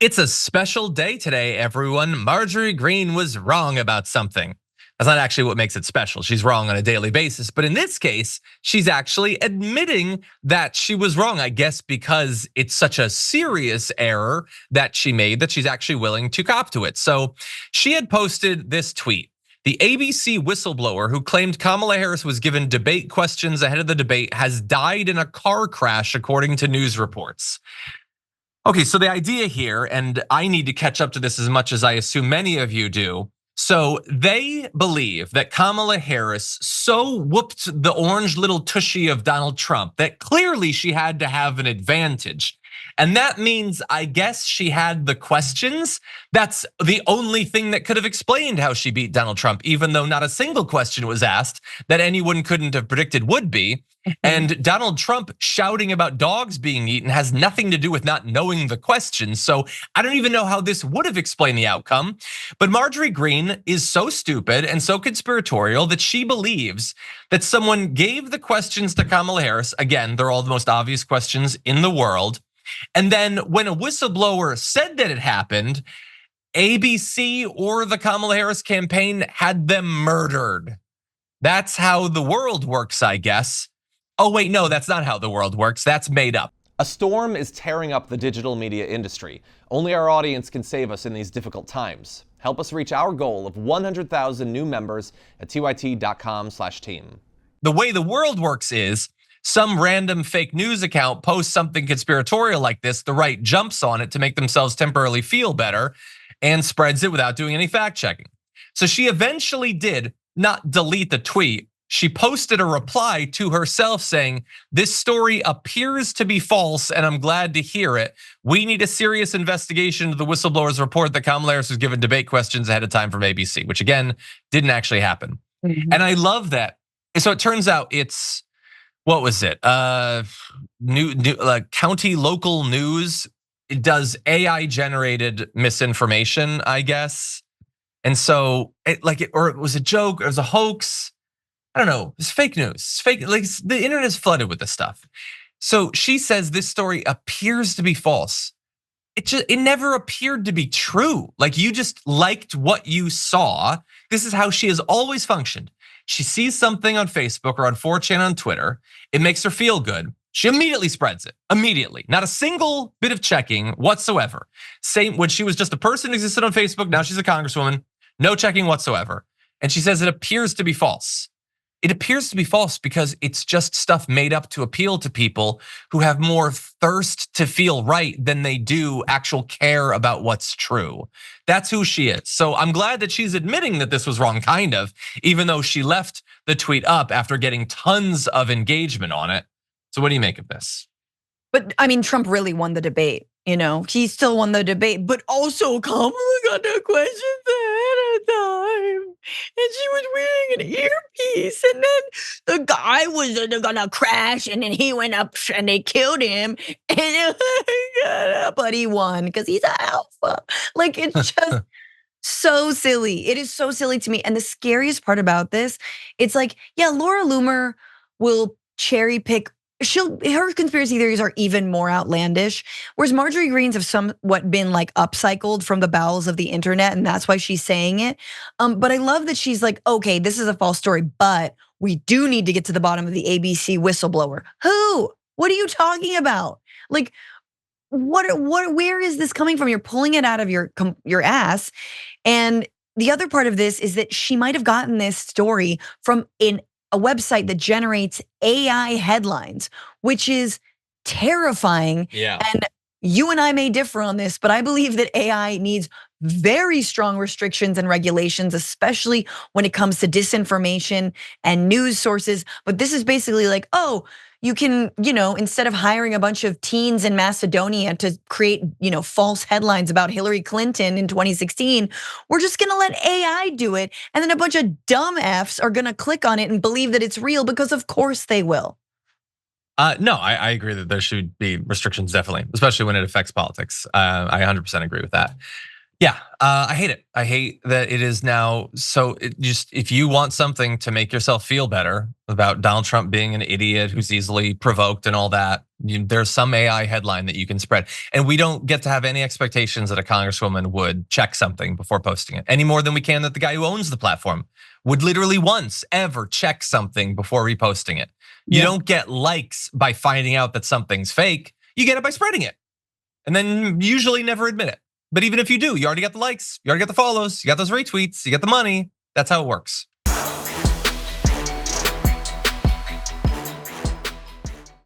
It's a special day today, everyone. Marjorie Greene was wrong about something. That's not actually what makes it special. She's wrong on a daily basis. But in this case, she's actually admitting that she was wrong, I guess, because it's such a serious error that she made that she's actually willing to cop to it. So she had posted this tweet. The ABC whistleblower who claimed Kamala Harris was given debate questions ahead of the debate has died in a car crash, according to news reports. Okay, so the idea here, and I need to catch up to this as much as I assume many of you do. So they believe that Kamala Harris so whooped the orange little tushy of Donald Trump that clearly she had to have an advantage. And that means, I guess, she had the questions. That's the only thing that could have explained how she beat Donald Trump, even though not a single question was asked that anyone couldn't have predicted would be. And Donald Trump shouting about dogs being eaten has nothing to do with not knowing the questions. So I don't even know how this would have explained the outcome. But Marjorie Greene is so stupid and so conspiratorial that she believes that someone gave the questions to Kamala Harris. Again, they're all the most obvious questions in the world. And then when a whistleblower said that it happened, ABC or the Kamala Harris campaign had them murdered. That's how the world works, I guess. Oh wait, no, that's not how the world works. That's made up. A storm is tearing up the digital media industry. Only our audience can save us in these difficult times. Help us reach our goal of 100,000 new members at tyt.com/team. The way the world works is some random fake news account posts something conspiratorial like this, the right jumps on it to make themselves temporarily feel better and spreads it without doing any fact checking. So she eventually did not delete the tweet. She posted a reply to herself saying, "This story appears to be false and I'm glad to hear it. We need a serious investigation into the whistleblower's report that Kamala Harris was given debate questions ahead of time from ABC," which again, didn't actually happen. And I love that. So it turns out it's, what was it? County local news. It does AI generated misinformation, I guess. And so or it was a joke, it was a hoax. I don't know, it's fake news, it's fake, like the internet is flooded with this stuff. So she says this story appears to be false. It never appeared to be true. Like you just liked what you saw. This is how she has always functioned. She sees something on Facebook or on 4chan on Twitter, it makes her feel good. She immediately spreads it, immediately. Not a single bit of checking whatsoever. Same when she was just a person who existed on Facebook, now she's a congresswoman, no checking whatsoever. And she says it appears to be false. It appears to be false because it's just stuff made up to appeal to people who have more thirst to feel right than they do actual care about what's true. That's who she is. So I'm glad that she's admitting that this was wrong, kind of, even though she left the tweet up after getting tons of engagement on it. So what do you make of this? But I mean, Trump really won the debate. He still won the debate, but also Kamala got the questions ahead of time. And she was wearing an earpiece, and then the guy was gonna crash, and then he went up and they killed him. But he won because he's an alpha. Like, it's just so silly. It is so silly to me. And the scariest part about this, it's like, yeah, Laura Loomer will cherry pick. Her conspiracy theories are even more outlandish, whereas Marjorie Greene's have somewhat been like upcycled from the bowels of the internet, and that's why she's saying it. But I love that she's like, okay, this is a false story, but we do need to get to the bottom of the ABC whistleblower. Who? What are you talking about? Like, where is this coming from? You're pulling it out of your ass. And the other part of this is that she might have gotten this story from a website that generates AI headlines, which is terrifying. Yeah. And you and I may differ on this, but I believe that AI needs very strong restrictions and regulations, especially when it comes to disinformation and news sources. But this is basically like, oh, you can, instead of hiring a bunch of teens in Macedonia to create, false headlines about Hillary Clinton in 2016, we're just gonna let AI do it. And then a bunch of dumb Fs are gonna click on it and believe that it's real because of course they will. No, I agree that there should be restrictions, definitely, especially when it affects politics. I 100% agree with that. Yeah, I hate it. I hate that it is now so if you want something to make yourself feel better about Donald Trump being an idiot who's easily provoked and all that, there's some AI headline that you can spread. And we don't get to have any expectations that a congresswoman would check something before posting it, any more than we can that the guy who owns the platform would literally once ever check something before reposting it. You don't get likes by finding out that something's fake. You get it by spreading it. And then usually never admit it. But even if you do, you already got the likes, you already got the follows, you got those retweets, you got the money. That's how it works.